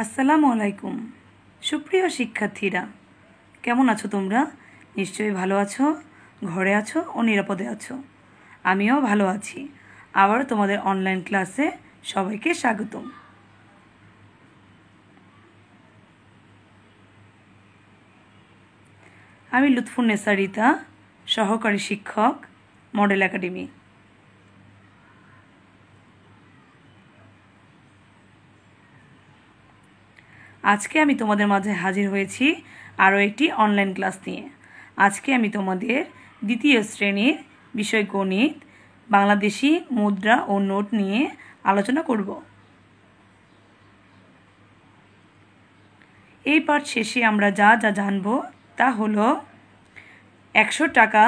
আসসালামু আলাইকুম সুপ্রিয় শিক্ষার্থীরা, কেমন আছো তোমরা? নিশ্চয়ই ভালো আছো, ঘরে আছো ও নিরাপদে আছো। আমিও ভালো আছি। আবারও তোমাদের অনলাইন ক্লাসে সবাইকে স্বাগতম। আমি লুৎফুন্নেসা রিতা, সহকারী শিক্ষক, মডেল একাডেমি। আজকে আমি তোমাদের মাঝে হাজির হয়েছি আরও একটি অনলাইন ক্লাস নিয়ে। আজকে আমি তোমাদের দ্বিতীয় শ্রেণীর বিষয় গণিত, বাংলাদেশি মুদ্রা ও নোট নিয়ে আলোচনা করব। এই পাঠ শেষে আমরা যা যা জানব তা হলো 100 টাকা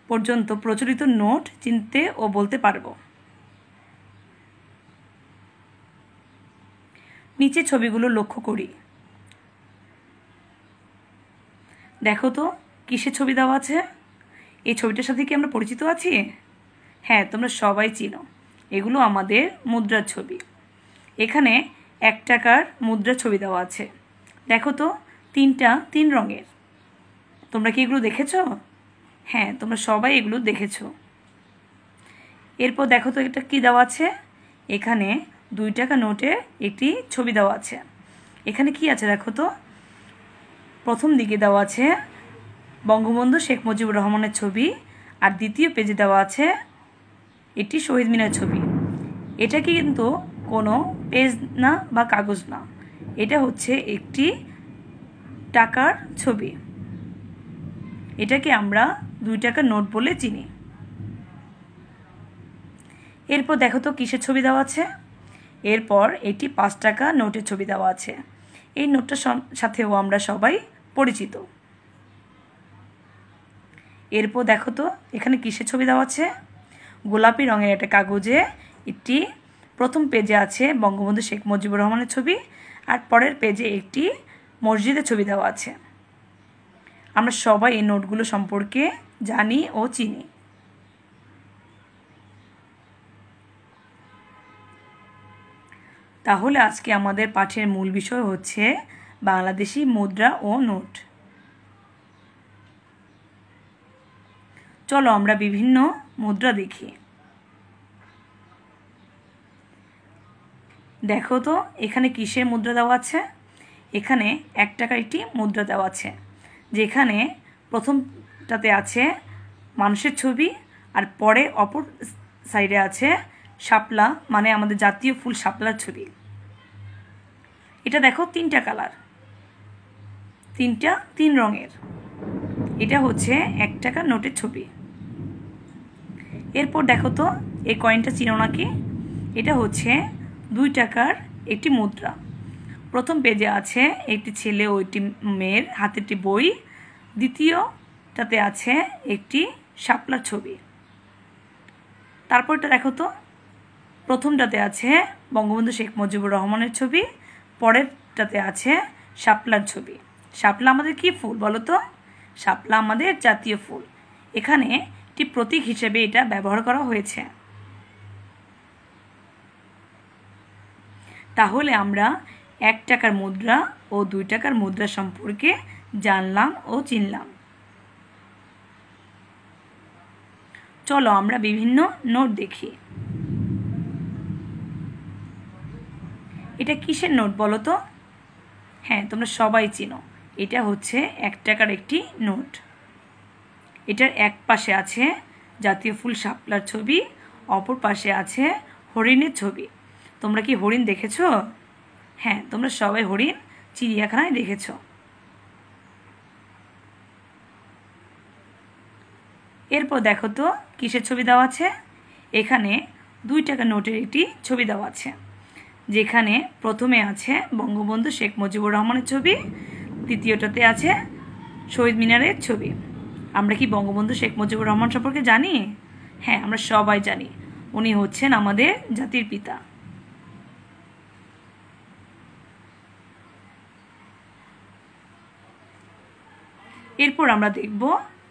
পর্যন্ত প্রচলিত নোট চিনতে ও বলতে পারব। নিচে ছবিগুলো লক্ষ্য করি। দেখো তো কিসের ছবি দেওয়া আছে? এই ছবিটার সাথে কি আমরা পরিচিত আছি? হ্যাঁ, তোমরা সবাই চিনো। এগুলো আমাদের মুদ্রার ছবি। এখানে 1 টাকার মুদ্রার ছবি দেওয়া আছে। দেখো তো, 3 রঙের। তোমরা কি এগুলো দেখেছো? হ্যাঁ, তোমরা সবাই এগুলো দেখেছো। এরপর দেখো তো এটা কি দেওয়া আছে? এখানে 2 টাকা নোটে একটি ছবি দেওয়া আছে। এখানে কি আছে দেখো তো? প্রথম দিকে দেওয়া আছে বঙ্গবন্ধু শেখ মুজিবুর রহমানের ছবি, আর দ্বিতীয় পেজে দেওয়া আছে একটি শহীদ মিনার ছবি। এটা কিন্তু কোনো পেজ না বা কাগজ না, এটা হচ্ছে একটি টাকার ছবি। এটাকে আমরা 2 টাকার নোট বলে চিনি। এরপর দেখো তো কিসের ছবি দেওয়া আছে? এরপর একটি 5 টাকা নোটের ছবি দেওয়া আছে। এই নোটটার সাথেও আমরা সবাই পরিচিত। এরপর দেখো তো এখানে কিসের ছবি দেওয়া আছে? গোলাপি রঙের একটা কাগজে একটি প্রথম পেজে আছে বঙ্গবন্ধু শেখ মুজিবুর রহমানের ছবি, আর পরের পেজে একটি মসজিদের ছবি দেওয়া আছে। আমরা সবাই এই নোটগুলো সম্পর্কে জানি ও চিনি। তাহলে আজকে আমাদের পাঠের মূল বিষয় হচ্ছে বাংলাদেশি মুদ্রা ও নোট। চলো আমরা বিভিন্ন মুদ্রা দেখি। দেখো তো এখানে কিসের মুদ্রা দেওয়া আছে? এখানে 1 টাকার একটি মুদ্রা দেওয়া আছে, যেখানে প্রথমটাতে আছে মানুষের ছবি, আর পরে অপর সাইডে আছে শাপলা, মানে আমাদের জাতীয় ফুল শাপলার ছবি। এটা দেখো 3টা কালার, 3 রঙের। এটা হচ্ছে 1 টাকার নোটের ছবি। এরপর দেখো তো এই কয়েনটা চিনো নাকি? এটা হচ্ছে 2 টাকার একটি মুদ্রা। প্রথম পেজে আছে একটি ছেলে ও একটি মেয়ের হাতে একটি বই, দ্বিতীয়টাতে আছে একটি শাপলার ছবি। তারপরটা দেখো তো, প্রথমটাতে আছে বঙ্গবন্ধু শেখ মুজিবুর রহমানের ছবি, পরেরটাতে আছে শাপলার ছবি। শাপলা আমাদের কি ফুল বলো তো? শাপলা আমাদের জাতীয় ফুল। এখানে একটি প্রতীক হিসেবে এটা ব্যবহার করা হয়েছে। তাহলে আমরা 1 টাকার মুদ্রা ও 2 টাকার মুদ্রা সম্পর্কে জানলাম ও চিনলাম। চলো আমরা বিভিন্ন নোট দেখি। এটা কিসের নোট বলো তো? হ্যাঁ, তোমরা সবাই চিনো। এটা হচ্ছে 1 টাকার একটি নোট। এটার এক পাশে আছে জাতীয় ফুল শাপলার ছবি, অপর পাশে আছে হরিণের ছবি। তোমরা কি হরিণ দেখেছো? হ্যাঁ, তোমরা সবাই হরিণ চিড়িয়াখানায় দেখেছো। এরপর দেখো তো কিসের ছবি দেওয়া আছে? এখানে 2 টাকা নোটের একটি ছবি দেওয়া আছে, যেখানে প্রথমে আছে বঙ্গবন্ধু শেখ মুজিবুর রহমানের ছবি, দ্বিতীয়টাতে আছে শহীদ মিনারের ছবি। আমরা কি বঙ্গবন্ধু শেখ মুজিবুর রহমান সম্পর্কে জানি? হ্যাঁ, আমরা সবাই জানি। উনি হচ্ছেন আমাদের জাতির পিতা। এরপর আমরা দেখব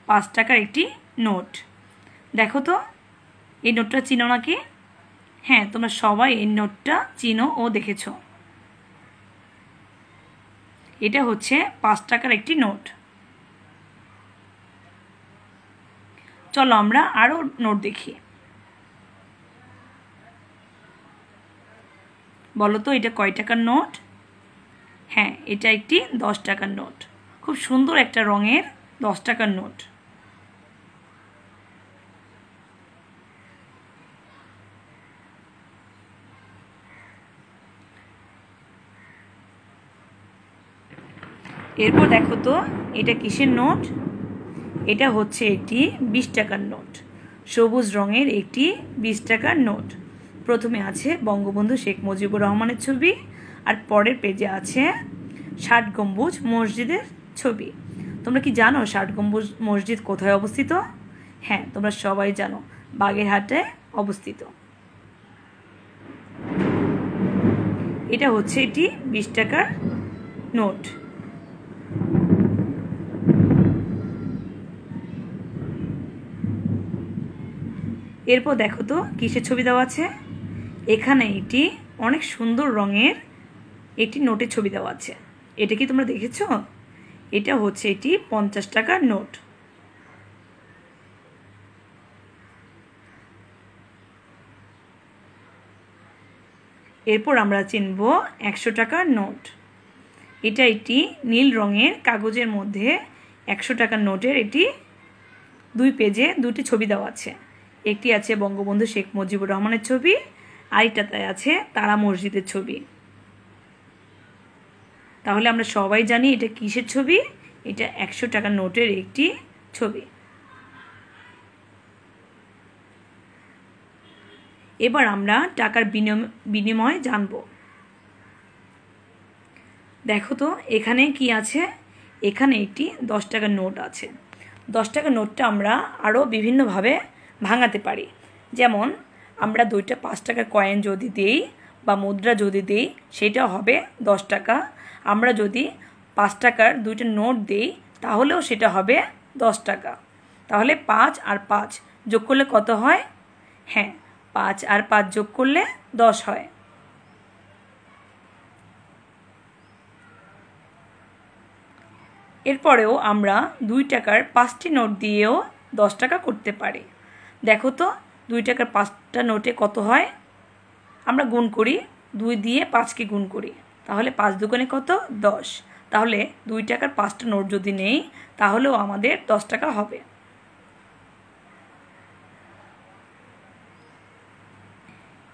5 টাকার একটি নোট। দেখো তো এই নোটটা চিনো নাকি? হ্যাঁ, তোমরা সবাই এই নোটটা চিনো ও দেখেছো। এটা হচ্ছে 5 টাকার একটি নোট। চলো আমরা আরও নোট দেখি। বলো তো এটা কয় টাকার নোট? হ্যাঁ, এটা একটি 10 টাকার নোট। খুব সুন্দর একটা রঙের 10 টাকার নোট। এরপর দেখো তো এটা কিসের নোট? এটা হচ্ছে একটি 20 টাকার নোট। সবুজ রঙের একটি 20 টাকার নোট। প্রথমে আছে বঙ্গবন্ধু শেখ মুজিবুর রহমানের ছবি, আর পরের পেজে আছে 60 গম্বুজ মসজিদের ছবি। তোমরা কি জানো 60 গম্বুজ মসজিদ কোথায় অবস্থিত? হ্যাঁ, তোমরা সবাই জানো, বাগেরহাটে অবস্থিত। এটা হচ্ছে এটি 20 টাকার নোট। এরপর দেখো তো কিসের ছবি দেওয়া আছে? এখানে এটি অনেক সুন্দর রঙের একটি নোটের ছবি দেওয়া আছে। এটা কি তোমরা দেখেছো? এটা হচ্ছে এটি 50 টাকার নোট। এরপর আমরা চিনব 100 টাকার নোট। এটা একটি নীল রঙের কাগজের মধ্যে 100 টাকার নোটের এটি 2 পেজে 2টি ছবি দেওয়া আছে। একটি আছে বঙ্গবন্ধু শেখ মুজিবুর রহমানের ছবি, আরেকটাতে আছে তারা মসজিদের ছবি। তাহলে আমরা সবাই জানি এটা কিসের ছবি? এটা 100 টাকার নোটের একটি ছবি। এবার আমরা টাকার বিনিময় জানব। দেখো তো এখানে কি আছে? এখানে একটি 10 টাকার নোট আছে। 10 টাকার নোটটা আমরা আরও বিভিন্নভাবে ভাঙাতে পারি। যেমন আমরা 2টা 5 টাকার কয়েন যদি দিই বা মুদ্রা যদি দিই, সেটাও হবে 10 টাকা। আমরা যদি 5 টাকার 2টা নোট দিই, তাহলেও সেটা হবে 10 টাকা। তাহলে 5 আর 5 যোগ করলে কত হয়? হ্যাঁ, 5 আর 5 যোগ করলে 10 হয়। এরপরেও আমরা 2 টাকার 5টি নোট দিয়েও 10 টাকা করতে পারি। দেখো তো 2 টাকার 5টা নোটে কত হয়? আমরা গুণ করি, 2 দিয়ে 5কে গুণ করি, তাহলে 5 দুগুণে কত? 10। তাহলে 2 টাকার 5টা নোট যদি নেই, তাহলেও আমাদের 10 টাকা হবে।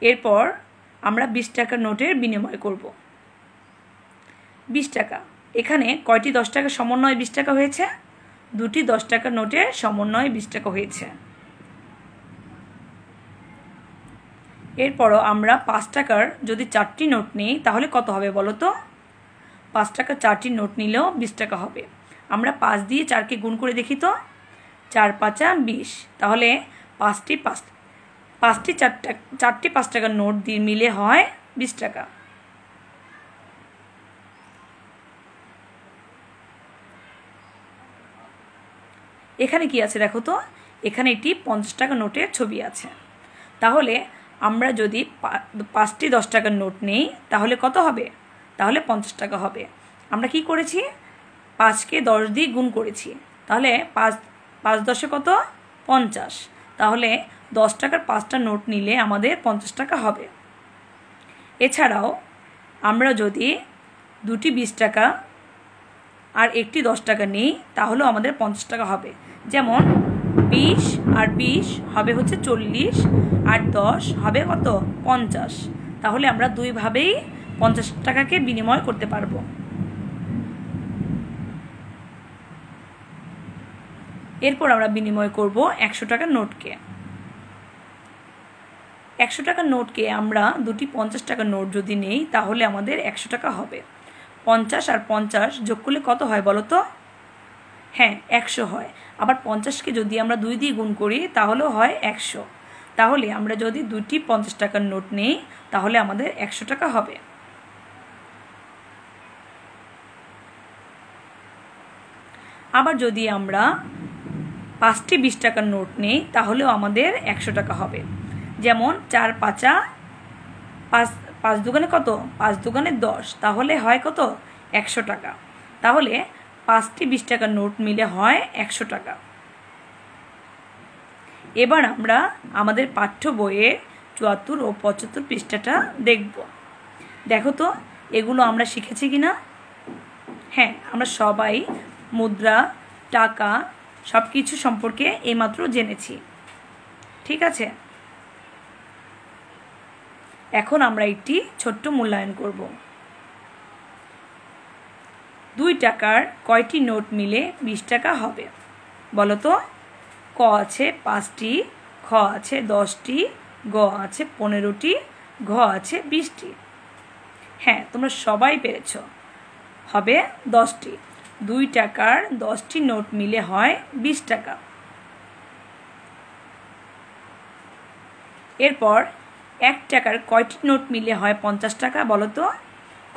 এরপর আমরা 20 টাকার নোটের বিনিময় করব। 20 টাকা, এখানে কয়টি 10 টাকার সমন্বয়ে 20 টাকা হয়েছে? 2টি 10 টাকার নোটের সমন্বয়ে 20 টাকা হয়েছে। এরপরও আমরা 5 টাকার যদি 4টি নোট নিই, তাহলে কত হবে বলো তো? 5 টাকার 4টি নোট নিলেও 20 টাকা হবে। আমরা 5 দিয়ে 4কে গুণ করে দেখি তো। 4 5 20। তাহলে 4টি 5 টাকার নোট দিয়ে মিলে হয় 20 টাকা। এখানে কি আছে দেখো তো? এখানে একটি 50 টাকা নোটের ছবি আছে। তাহলে আমরা যদি 5টি 10 টাকার নোট নেই, তাহলে কত হবে? তাহলে 50 টাকা হবে। আমরা কি করেছি? 5কে 10 দিয়ে গুণ করেছি, তাহলে 5 10 কত? 50। তাহলে 10 টাকার 5টা নোট নিলে আমাদের 50 টাকা হবে। এছাড়াও আমরা যদি 2টি 20 টাকা আর একটি 10 টাকা নিই, তাহলেও আমাদের 50 টাকা হবে। যেমন 20 আর 20 হবে হচ্ছে 40, আর 10 হবে কত? 50। তাহলে আমরা দুইভাবেই 50 টাকাকে বিনিময় করতে পারবো। এরপর আমরা বিনিময় করব 100 টাকার নোটকে। 100 টাকার নোটকে আমরা 2টি 50 টাকার নোট যদি নেই, তাহলে আমাদের 100 টাকা হবে। 50 আর 50 যোগ করলে কত হয় বলো তো? হ্যাঁ, 100 হয়। আবার 50কে যদি আমরা 2 দিয়ে গুণ করি, তাহলেও হয় 100। তাহলে আমরা যদি 2টি 50 টাকার নোট নেই, তাহলে আমাদের 100 টাকা হবে। আবার যদি আমরা 5টি 20 টাকার নোট নেই, তাহলেও আমাদের 100 টাকা হবে। যেমন 4 5 5 দুগুণে কত? 5 দুগুণে 10। তাহলে হয় কত? 100 টাকা। তাহলে 5টি 20 টাকার নোট মিলে হয় 100 টাকা। এবার আমরা আমাদের পাঠ্য বইয়ে 74 ও 75 পৃষ্ঠাটা দেখব। দেখো তো এগুলো আমরা শিখেছি কিনা। হ্যাঁ, আমরা সবাই মুদ্রা, টাকা সব কিছু সম্পর্কে এইমাত্র জেনেছি। ঠিক আছে, এখন আমরা একটি ছোট্ট মূল্যায়ন করব। 2 টাকার কয়টি নোট মিলে 20 টাকা হবে? বলো তো। ক আছে 5টি, খ আছে 10টি, গ আছে 15টি, ঘ আছে 20টি। হ্যাঁ, তোমরা সবাই পেরেছ, হবে 10টি। 2 টাকার 10টি নোট মিলে হয় 20 টাকা। এরপর 1 টাকার কয়টি নোট মিলে হয় 50 টাকা? বলো তো।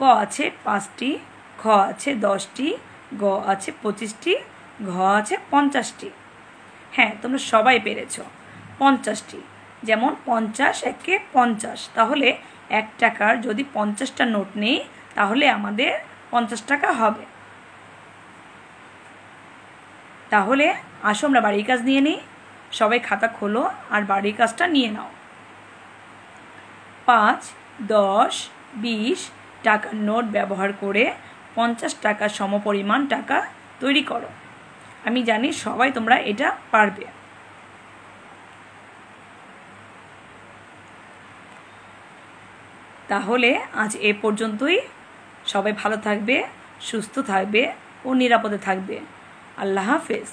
ক আছে 5টি, খ আছে 10টি, গ আছে 25টি, ঘ আছে 50টি। হ্যাঁ, তোমরা সবাই পেরেছ, 50টি। যেমন 50 একে 50, তাহলে 1 টাকার যদি 50টা নোট নেই তাহলে আমাদের 50 টাকা হবে। তাহলে আসো আমরা বাড়ির কাজ নিয়ে নিই। সবাই খাতা খোলো আর বাড়ির কাজটা নিয়ে নাও। 5, 10, 20 টাকার নোট ব্যবহার করে 50 টাকার সমপরিমাণ টাকা তৈরি করো। আমি জানি সবাই তোমরা এটা পারবে। তাহলে আজ এ পর্যন্তই। সবাই ভালো থাকবে, সুস্থ থাকবে ও নিরাপদে থাকবে। আল্লাহ হাফেজ।